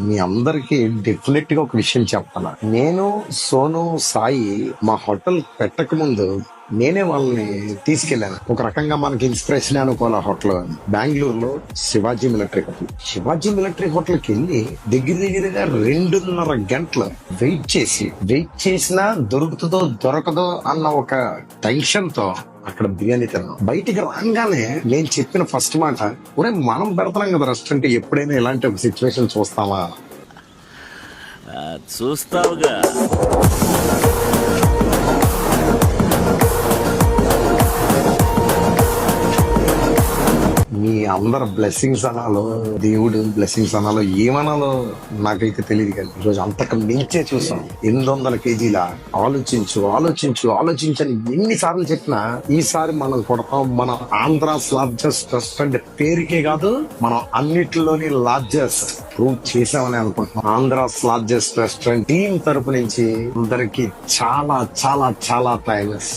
మీ అందరికి డెఫినెట్ గా ఒక విషయం చెప్తాను. నేను సోను సాయి మా హోటల్ పెట్టక ముందు నేనే వాళ్ళని తీసుకెళ్లాను. ఒక రకంగా మనకి ఇన్స్పిరేషన్ అనుకోవాలి. హోటల్ బెంగళూరులో శివాజీ మిలిటరీ హోటల్కి వెళ్ళి దగ్గరగా 2.5 గంటలు వెయిట్ చేసినా దొరుకుతుందో దొరకదో అన్న ఒక టెన్షన్ తో అక్కడ బిర్యానీ తిన్నాం. బయటికి రాగానే నేను చెప్పిన ఫస్ట్ మాట, ఒరే మనం పెడతాం కదా రెస్టారెంట్, ఎప్పుడైనా ఇలాంటి ఒక సిచ్యువేషన్ చూస్తావా? చూస్తావుగా. మీ అందరు బ్లెస్సింగ్స్ అనాలో, దేవుడు బ్లెస్సింగ్స్ అనాలో, ఏమనాలో నాకైతే తెలియదు. కానీ ఈరోజు అంతకు మించే చూసాం. 800 కేజీల ఆలోచించని ఎన్నిసార్లు చెప్పినా ఈసారి మనం కొడతాం. మన ఆంధ్ర లార్జెస్ట్ రెస్టారెంట్ పేరుకే కాదు, మనం అన్నిటిలోని లార్జెస్ట్ ప్రూవ్ చేసామని అనుకుంటున్నాం. ఆంధ్ర లార్జెస్ట్ రెస్టారెంట్ టీం తరపు నుంచి అందరికి చాలా చాలా చాలా థాంక్స్.